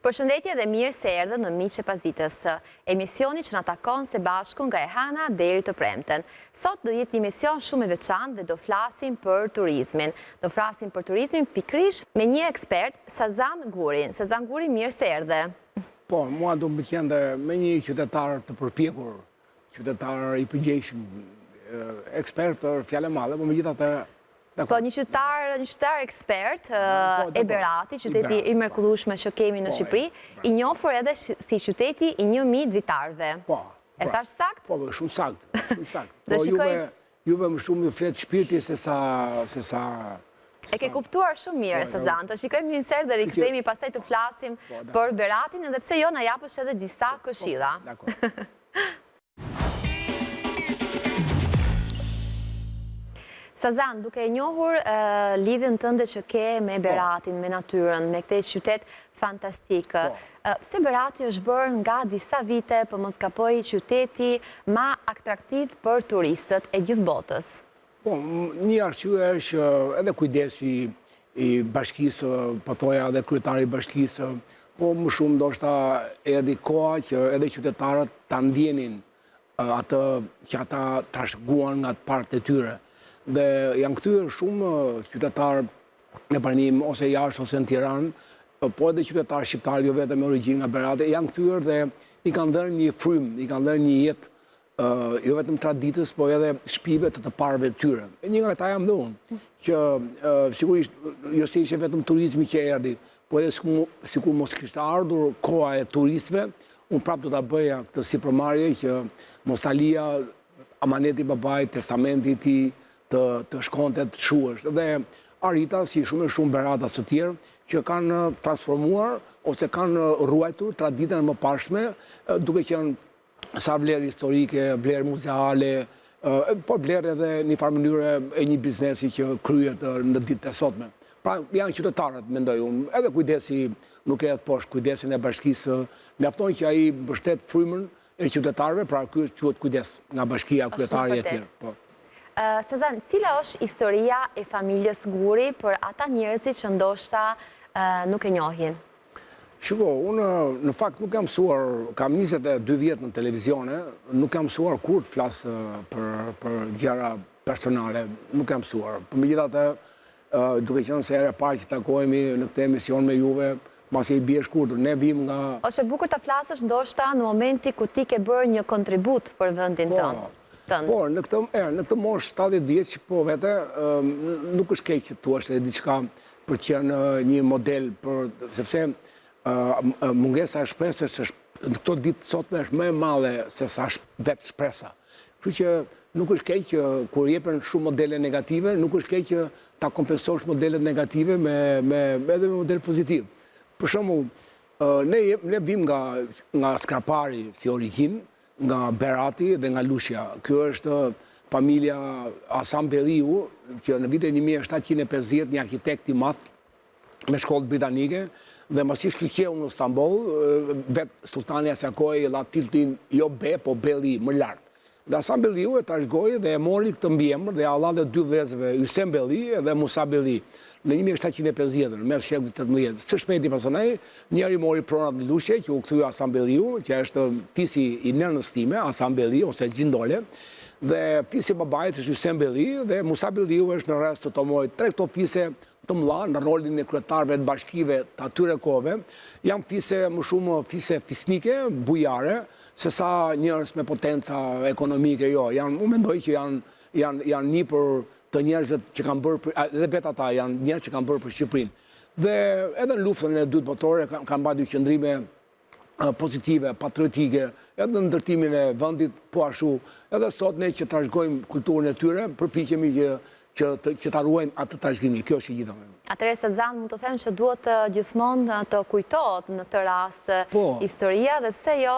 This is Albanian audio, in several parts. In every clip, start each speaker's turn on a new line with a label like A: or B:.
A: Përshëndetje dhe mirë se erdhe në Miq e Pazitës, emisioni që na takon së bashku nga e hana deri të premten. Sot do jetë një emision shumë i veçantë dhe do flasim për turizmin. Do flasim për turizmin pikërisht me një ekspert, Sazan Gurin. Sazan Guri, mirë se erdhe.
B: Po, mua do më pëlqen dhe me një qytetar të përpjekur, qytetar i përgjegjshëm, ekspert, fjalë madhe, por megjithatë.
A: Po, një qytetar ekspert, e Berati, qyteti i mrekullueshëm që kemi në Shqipëri, i njohur edhe si qyteti i 1000 dritarëve.
B: Po.
A: E thash sakt?
B: Po, shumë sakt, shumë sakt. Po, juve më shumë ju flet shpirti se sa
A: E ke kuptuar shumë mirë, Sazan. Të shikojmë një insert dhe rikthehemi pastaj të flasim për Beratin, edhe pse jo na japësh edhe disa këshilla. Sazan, duke e njohur lidhjen tënde që ke me Beratin, me natyrën, me këtë qytet fantastik, pse Berati është bërë nga disa vite, për mos gaboj, qyteti ma atraktiv për turistët e gjithë botës?
B: Po, një arsye është edhe kujdesi i bashkisë, po thoja edhe kryetari i bashkisë, po më shumë ndoshta erdhi koha që edhe qytetarët ta ndjenin atë që ata trashëguan nga të parët e tyre. Dhe janë kthyer shumë qytetarë në pranim ose jashtë ose në Tiranë, po edhe qytetarë shqiptarë jo vetëm me origjinë nga Berati, janë kthyer dhe i kanë dhënë një frym, i kanë dhënë një jetë jo vetëm traditës, po edhe shpive të parëve të tyre. E një nga ata jam dhe unë, që sigurisht jo se ishte vetëm turizmi që erdhi, po edhe sikur mos kishte ardhur koha e turistëve, unë prapë do ta bëja këtë sipërmarrje që mos ta lija amaneti babait, testamenti i tij të shkonte të shuash. Dhe arrita si shumë Beratas të tjerë që kanë transformuar ose kanë ruajtur traditën më pashme, duke qenë sa vlerë historike, vlerë muzeale, po vlerë edhe një farë mënyre e një biznesi që kryet në ditët e sotme. Pra janë qytetarët, mendoj unë, edhe kujdesi nuk e poshtë kujdesin e bashkisë, mjafton që ai mbështet frymën e qytetarëve, pra ky quhet kujdes nga bashkia kryetari e tjerë.
A: Sazan, cila është historia e familjes Guri për ata njerëzit që ndoshta nuk e njohin?
B: Shiko, unë në fakt nuk jam mësuar, kam 22 vjetë në televizione, nuk jam mësuar kur të flasë për gjëra personale, nuk jam mësuar. Për megjithatë, duke qenë se herë e parë që takohemi në këtë emision me juve, masi i bie shkurtër, ne vim nga...
A: Është bukur ta flasësh ndoshta në momenti ku ti ke bërë një kontribut për vendin tënd.
B: Po, në këtë moshë 70 vjeç, po vete, nuk është keq që thuash edhe diçka për të qenë një model, sepse mungesa e shpresës në këto ditë sotme është më e madhe se sa vetë shpresa. Kështu që nuk është keq që kur jepen shumë modele negative, nuk është keq që ta kompensosh modelet negative edhe me model pozitiv. Për shembull, ne vim nga Skrapari si origjinë, nga Berati dhe nga Lushja. Kjo është familja Hasan Belliu, që në vitin 1750 një arkitekt i madh me shkollë britanike, dhe masi shkëlqeu në Stamboll, vetë sultani asaj kohe i dha titullin jo Be, po Belli, më lart. Dhe Hasan Belliu e trashëgoi dhe e mori këtë mbiemër dhe Allah dhe dy vëllezërve, Hysem Belli dhe Musa Belli, në 1750, në mes shekullit 18. Së shpejti pastaj, njëri mori pronat në Lushje, që u kthye Hasan Belliu, që është fisi i nënës time, Hasan Belli, ose Gjindole, dhe fisi i babait është Hysem Belli, dhe Musa Belliu është në rreth të mori 3 këto fise të mëdha në rolin e kryetarëve të bashkive të atyre kohëve. Janë fise më shumë fise fisnike, bujare, se sa njerëz me potenca ekonomike, jo. Unë mendoj që janë një për të njerëzve që kanë bërë, edhe vetë ata janë njerëz që kanë bërë për Shqipërinë. Dhe edhe në luftën e dytë botërore kanë bërë qëndrime pozitive, patriotike, edhe në ndërtimin e vendit, po ashtu, edhe sot ne që trashëgojmë kulturën e tyre, përpiqemi që ta ruajmë atë trashëgimi. Kjo është e gjitha.
A: Atëherë, Sazan, mund të them që duhet gjithmonë të kujtohet në këtë rast historia, dhe pse jo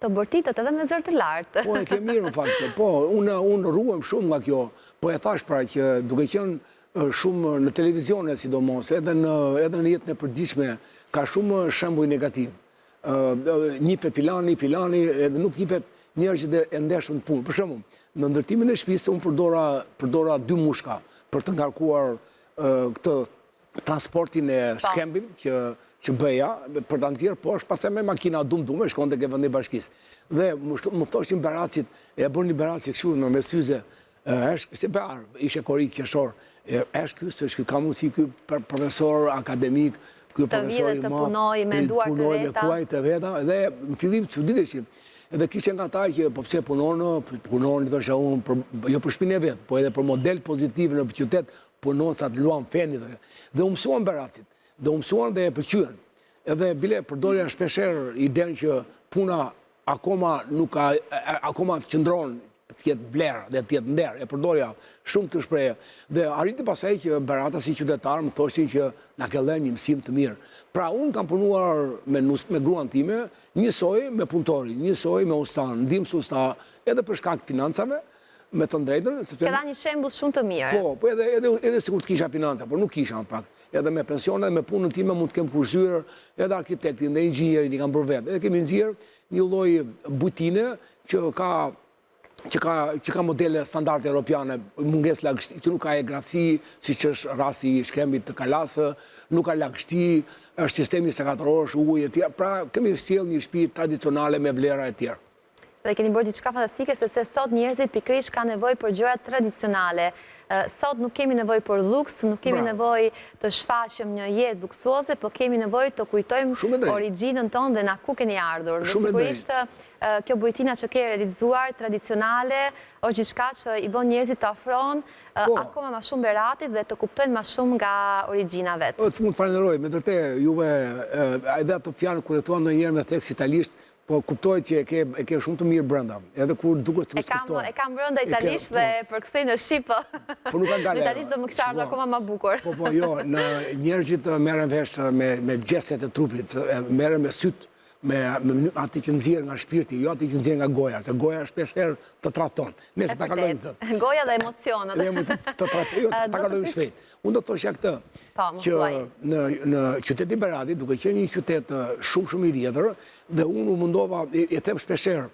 A: të bërtitët edhe me zër të lartë.
B: Po, e ke mirë në fakt. Po, unë ruhem shumë nga kjo. Po e thash pra që duke qenë shumë në televizione sidomos, edhe në jetën e përditshme, ka shumë shembuj negativ. Nifet filani, edhe nuk nifet njerëz që e ndeshën punë. Për shembull, në ndërtimin e shtëpisë unë përdora 2 mushka për të ngarkuar këtë transportin e shkembim, që që bëja, për të nxjerrë poshtë, pastaj me makina dum-dume, shkonte ke vendi bashkisë. Dhe më thoshin Beracit, e bëni Beracit kështu me syze, është si Bear, ishe korik qeshor, është ky ka mundësi ky profesor akademik, ky profesor i madh,
A: të punoj me duar të veta.
B: Me kuaj të veta, dhe në fillim çuditeshim. Edhe kishin nga ta që po pse punon, thosha unë, jo për shpinën e vet, po edhe për model pozitiv në qytet, punon sa të luan feni. Dhe u mësuan Beracit, dhe u mësuan dhe e pëlqyen. Edhe bile përdorja shpeshherë idenë që puna akoma nuk ka, akoma qëndron tjetë blerë dhe tjetë nder, e përdorja shumë të shpreje. Dhe arriti pasaj që Berata si qytetar më thoshin që na ke dhënë një mësim të mirë. Pra unë kam punuar me gruan time, njësoj me punëtori, njësoj me ustan, ndihmës usta, edhe për shkak financave, me të drejtën.
A: Ke dha një shembull shumë të mirë.
B: Po, edhe sikur të kisha financa, por nuk kisha në fakt. Edhe me pensionet, me punën time mund të kem kursyer, edhe arkitektin dhe inxhinierin i kam për vetë. Edhe kemi nxjerr një lloj bujtine që ka modele standarde europiane, mungesë lagështi, që nuk ka egrasi, siç është rasti i shkembit të Kalasë, nuk ka lagështi, është sistemi 24 orësh, ujë e tjerë. Pra, kemi sjell një shtëpi tradicionale me vlera e tjerë.
A: Dhe keni bërë diçka fantastike, sepse sot njerëzit pikërisht kanë nevojë për gjëra tradicionale. Sot nuk kemi nevojë për luks, nuk kemi nevojë të shfaqem një jetë luksuoze, po kemi nevojë të kujtojmë origjinën tonë dhe na ku keni ardhur. Dhe sigurisht kjo bujtina që ke realizuar tradicionale është diçka që i bën njerëzit të afrohen akoma më shumë Beratit dhe të kuptojnë më shumë nga origjina vet.
B: Të mund të falenderoj, me vërtet juve edhe ato fjalë kur e thua ndonjëherë me tekst italisht, po kuptoj që e ke shumë të mirë brenda, edhe kur duket të kuptoj.
A: E kam brenda italisht dhe përkthej në shqip,
B: po nuk ka
A: në italisht do më kisha ardhur akoma më bukur.
B: Po, jo, njerëzit merren vesh me gjestet e trupit, merren me syt, me ati që nxjerr nga shpirti, jo ati që nxjerr nga goja, se goja shpeshherë të trahton. Nëse ta kalojmë këtë.
A: Goja dhe emocionet.
B: Të trahton, jo, ta kalojmë shpejt. Unë do të thoshja këtë, që në qytetin Beratit, duke qenë një qytet shumë i vjetër, dhe unë u mundova, e them shpeshherë,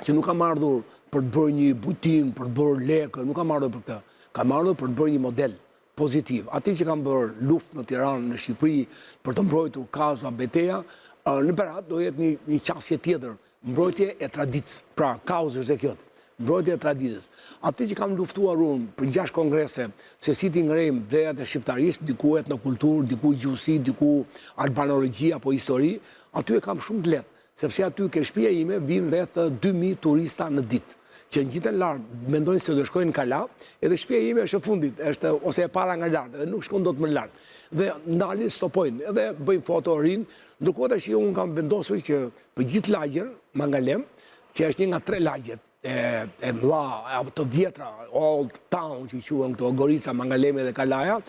B: që nuk kam ardhur për të bërë një bujtim, për të bërë lekë, nuk kam ardhur për këtë. Kam ardhur për të bërë një model pozitiv. Ati që kam bërë luftë në Tiranë, në Shqipëri, për të mbrojtur kaza, beteja, në Berat do jetë një qasje tjetër, mbrojtje e traditës, pra kauzës e kjotë, mbrojtje e traditës. Ati që kam luftuar unë për 6 kongrese, se si ti ngrejmë drejat e shqiptarisë, diku etnokulturë, diku gjuhësi, diku albanologi apo histori, aty e kam shumë të lehtë, sepse aty ke shtëpia ime vinë rreth 2000 turista në ditë, që ngjiten lart, mendojnë se do shkojnë në Kala, edhe shtëpia ime është e fundit, është ose e para nga lart, edhe nuk shkon dot më lart. Dhe ndalin, stopojnë, edhe bëjnë foto rinë, ndërkohë tash unë kam vendosur që për gjithë lagjen Mangalem, që është një nga 3 lagjet e mëdha, të vjetra, Old Town që quhen këto, Gorica, Mangalemi dhe Kalaja,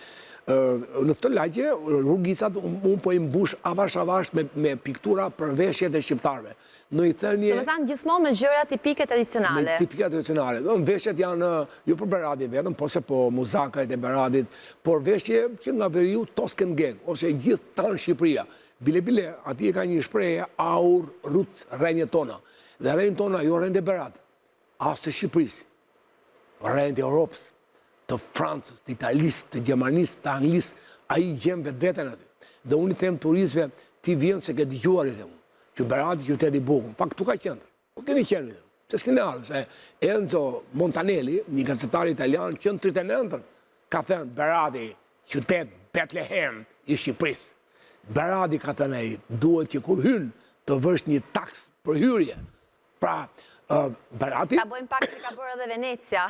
B: në këtë lagje rrugisat unë po i mbush avash me piktura për veshjet e shqiptarëve. Në i thënie...
A: Do të thënë gjithmonë me gjëra tipike tradicionale.
B: Me tipike tradicionale. Veshjet janë, jo për Beratit vetëm, po se po muzakajt e Beratit, por veshje që nga veriu Tosken Gang, ose gjithë tanë Shqipëria. Bile, ati e ka një shpreje aur, rruc, rrenje tona. Dhe rrenje tona jo rrenje Beratit, asë të Shqipërisë, rrenje të Europës, të Francës, të Italisë, të Gjermanisë, të Anglisë, a i gjemë vetë vetën aty. Dhe unë i them turistëve, ti vjenë se ke dëgjuar i them, që Berati qyteti i bukur. Pak tu ka qendër. Po keni qenë i them. Se s'keni ardhur, se Enzo Montanelli, një gazetar italian, që në 39 ka thënë Berati qytet Betlehem i Shqipërisë. Berati ka thënë ai, duhet që kur hyn të vësh një taks për hyrje. Pra, Berati...
A: Ka bojmë pak që ka bërë edhe Venecia.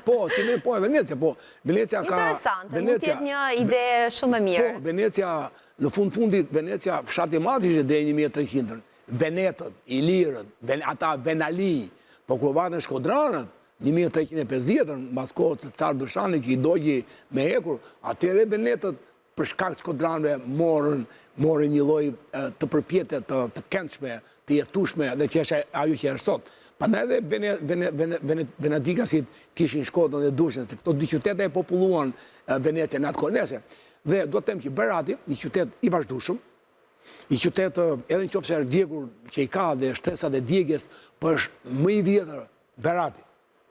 B: Po, e Venecia, po. Venecia ka...
A: Interesante, mund tjetë një ide shumë e mirë.
B: Po, Venecia, në fundit, Venecia, fshati madh ishte deri 1300-ën. Venetët, Ilirët, ata Venali, po kur vatën Shkodranët, 1350-ën, mbas kohës së Car Dushani që i dogji me ekur, atëherë Venetët për shkak të Shkodranëve morën një lloj të përpjetë të këndshme, të jetueshme dhe që është ajo që është sot. Prandaj edhe venetikasit kishin Shkodrën dhe Dushën, se këto dy qytete e populluan Veneciën atë kohë. Dhe do të them që Berati, një qytet i vazhdueshëm, një qytet edhe nëse është djegur që i ka dhe shtresat e djegjes, por është më i vjetër Berati,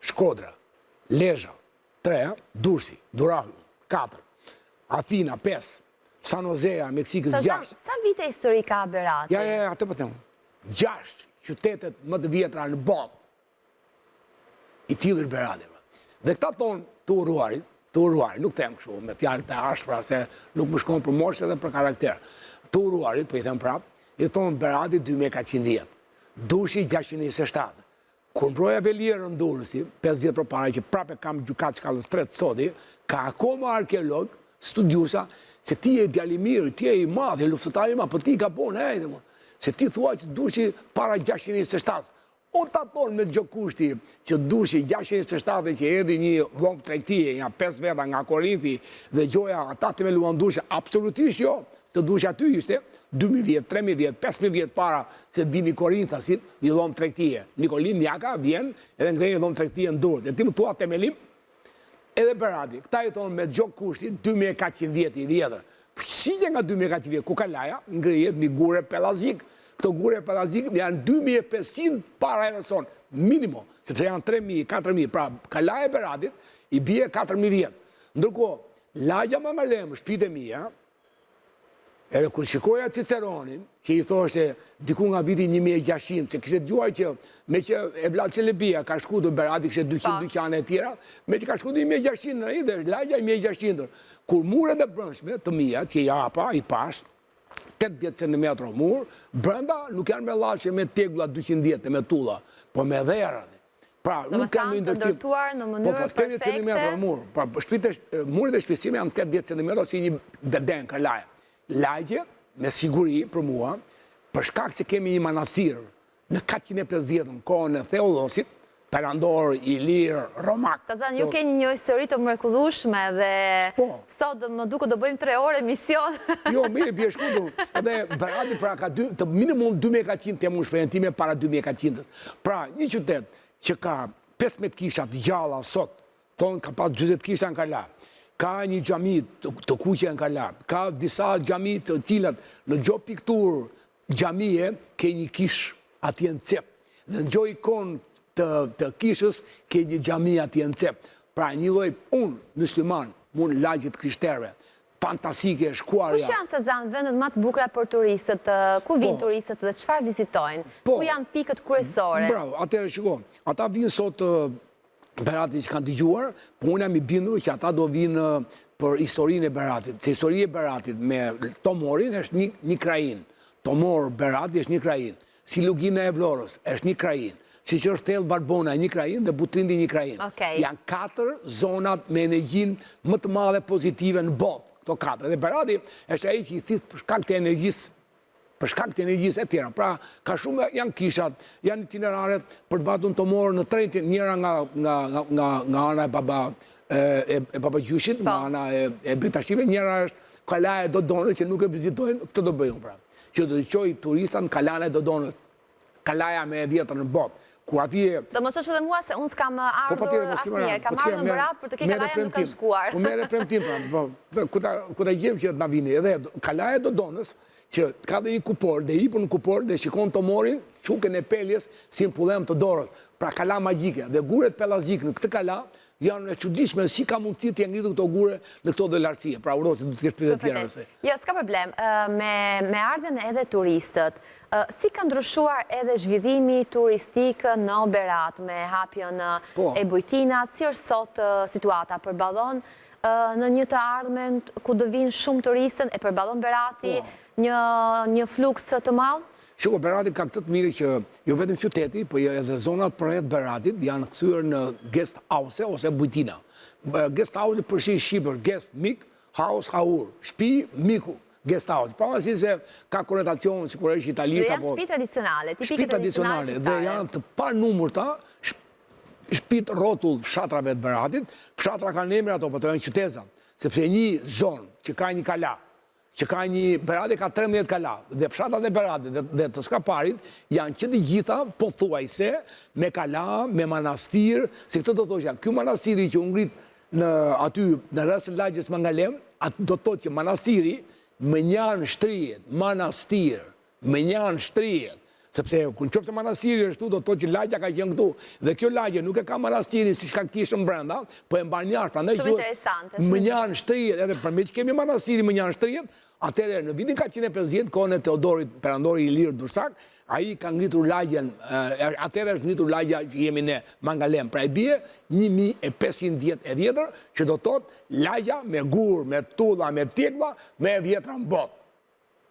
B: Shkodra, Lezhë 3, Durrësi, Durahu 4, Athina 5, San Josea, Meksikës 6.
A: Sa vite histori ka Berati?
B: Ja, atë po them. 6 qytetet më të vjetra në botë. I tillë është Berati. Dhe këta thonë të uruarit, nuk them kështu me fjalë të ashpra se nuk më shkon për moshë edhe për karakter. Të uruarit, po i them prap, i thonë Berati 2410. Dushi 627. Kur mbroja Velierën Durrësi, 5 vjet përpara që prapë kam gjykat shkallës 3 sodi, ka akoma arkeolog, studiusa, se ti je djali mirë, ti je i madh, luftëtar i madh, po ti gabon, se ti thua që dushi para 627. O ta thonë me gjokushti që dushi 627 që erdhi një dhomë tregtie, nga 5 veta nga Korinthi dhe gjoja ata të me luan dushe, absolutisht jo, të dushi aty ishte 2000 vjet, 3000 vjet, 5000 vjet para se vini Korinthasit, një dhomë tregtie. Nikolin Njaka vjen edhe ngrej një dhomë tregtie në Durrës. E ti më thua temelim, edhe Berati, këta i thonë me gjokushti 2400 vjet i vjetër. Si që nga 2400 vjet, ku Kalaja ngrihet mi gure pelazik. Këto gure pelazik janë 2500 para e son, minimo, sepse janë 3000, 4000, pra Kalaja e Beratit i bie 4000 vjet. Ndërkohë, lagja më malem, shtëpitë e mia, edhe kur shikoja Ciceronin, që i thoshte diku nga viti 1600, që kishte dëgjuar që me që e Vlad Çelebia ka shkuar Berati kishte 200 dyqane e tjera, me që ka shkuar 1600 në dhe lagja 1600. Kur muret e brendshme të mia, që japa i pash 80 cm mur, brenda nuk janë me llaçe me tegula 210 me tulla, po me dhera. Pra, nuk kanë
A: të ndërtuar në mënyrë perfekte.
B: 80 cm mur. Pra, muret e shtëpisë janë 80 cm si një beden Kalaja. Lagje, me siguri për mua, për shkak se kemi një manastir në 450 në kohën e Theodosit, perandor, ilir, romak.
A: Ju keni një histori të mrekullueshme dhe sot më duket do bëjmë 3 orë emision.
B: Jo, mirë, bie shkutur. Edhe Berati pra ka minimum 2400 temë shpërendime para 2400-s. Pra, një qytet që ka 15 kisha të gjalla sot, thonë ka pas 40 kisha në Kala. Ka një xhami të kuqe në Kala, ka disa xhami të tilat në gjo piktur xhamie ke një kish atje në cep. Dhe në gjo ikon të kishës ke një xhami atje në cep. Pra një lloj musliman, lagjit krishterëve, fantastike, shkuarja.
A: Kush janë se zanë vendet më të bukura për turistët? Ku vinë turistët dhe çfarë vizitojnë? Ku janë pikët kryesore?
B: Bravo, atëherë shiko, ata vinë sot Berati që kanë dëgjuar, po unë jam i bindur që ata do vinë për historinë e Beratit. Se historia e Beratit me Tomorin është një krajinë. Tomor Berati është një krajinë. Si Lugina e Vlorës është një krajinë. Si që është Thellë Barbona një krajinë dhe Butrindi një krajinë. Janë 4 zonat me energjinë më të madhe pozitive në botë. Këto 4. Dhe Berati është ai që i thith për shkak të energjisë. Për shkak të energjisë e tjera. Pra, ka shumë janë kishat, janë itineraret për të vatun Tomor në Trentin, njëra nga ana e baba Gjyshit, nga ana e Betashive, njëra është Kalaja e Dodonës, që nuk e vizitojnë, këtë do bëjmë pra. Që do të qoj turistat në Kalaja e Dodonës, Kalaja me e vjetër në botë. Kur atje...
A: Do më qosh edhe mua se unë s'kam ardhur asnjëherë, kam ardhur në Berat, për të ke Kalaja nuk kam shkuar.
B: Po merre premtim pra, ku ta gjem që na vini, edhe Kalaja e Dodonës, që ka dhe një kupor, dhe hipur në kupor, dhe shikon Tomorin, qukën e Peljes, si në pullem të dorës. Pra kala magjike, dhe guret pelazik në këtë kala, janë e çuditshme si ka mundësi të ngritur këto gure në këto do lartësie. Pra urosi du të kesh pyetje tjera nëse.
A: Jo, s'ka problem. Me ardhen edhe turistët, si ka ndryshuar edhe zhvillimi turistik në Berat me hapjen e Bujtinat, si është sot situata përballon në një të ardhmen ku do vinë shumë turistën e përballon Berati një fluks të madh?
B: Shiko, Berati ka këtë të mirë që jo vetëm qyteti, po edhe zonat përreth Beratit janë kthyer në guest house ose bujtina. Guest house përfshin shqiper, guest mik, house haur, shtëpi miku, guest house. Pavarësi se ka konotacion sigurisht italisht
A: apo shtëpi tradicionale, tipike tradicionale
B: dhe janë të panumërta shtëpit rrotull fshatrave të Beratit. Fshatra kanë emër ato, po to janë qyteza, sepse një zonë që ka një kala, që ka një Berati ka 13 kala, dhe fshatat e Beratit dhe të Skaparit janë që të gjitha pothuajse me kala, me manastir, se këtë do të thoshja, ky manastiri që u ngrit aty në rreth lagjes Mangalem, do të thotë që manastiri më njan shtrihet, manastir, më njan shtrihet. Sepse kur qoftë manastiri është këtu, do të thotë që lagja ka qenë këtu. Dhe kjo lagje nuk e ka manastirin siç ka kishën brenda, po e mban jashtë, prandaj
A: shumë interesante.
B: Më njan shtrihet, edhe përme që kemi manastirin më njan shtrihet, Atëherë, në vitin 450, kohën e Teodorit Perandori i Lirë Dursak, ai ka ngritur lagjen, atëherë është ngritur lagja që jemi ne Mangalem, pra e bie 1500 vjet e vjetër, që do thotë lagja me gur, me tulla, me tjekva, me e vjetra në botë.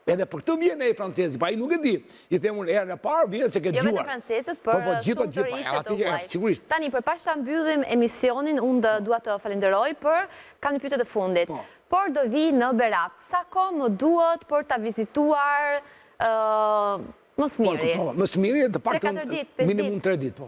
B: Edhe për këtë vjen e francezi, pa i nuk e di. I them unë erën e parë vjen se ke dëgjuar.
A: Jo vetëm francezët, por shumë turistë të huaj.
B: Sigurisht.
A: Tani përpaq ta mbyllim emisionin, unë dua të falenderoj për kam një pyetje të fundit. Por do vi në Berat. Sa kohë më duhet për ta vizituar Mosmiri?
B: Mosmiri të paktën
A: 3-4 ditë, 5
B: minimum 3 ditë, po.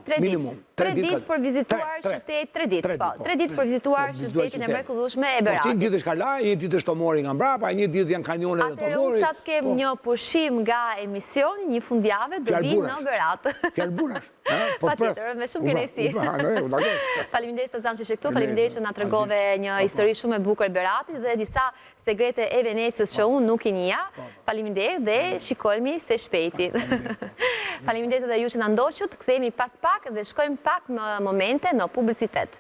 A: 3 ditë për vizituar qytet, 3 ditë, po. 3 ditë për vizituar qytetin e mrekullueshme e Beratit.
B: Po, një ditë është Kalaj, një ditë është Tomori nga mbrapa, një ditë janë kanjonet e Tomorit.
A: Atëherë sa të kem një pushim nga emisioni, një fundjavë do vi në Berat.
B: Fjallburash.
A: Patjetër, me shumë kënaqësi. Faleminderit se zanë që këtu, faleminderit që na tregove një histori shumë e bukur e Beratit dhe disa segrete e Venecës që unë nuk i njeh. Faleminderit dhe shikojmë se shpejti. Faleminderit edhe ju që na ndoqët, kthehemi pas pak dhe shkojmë pak më momente në publicitet.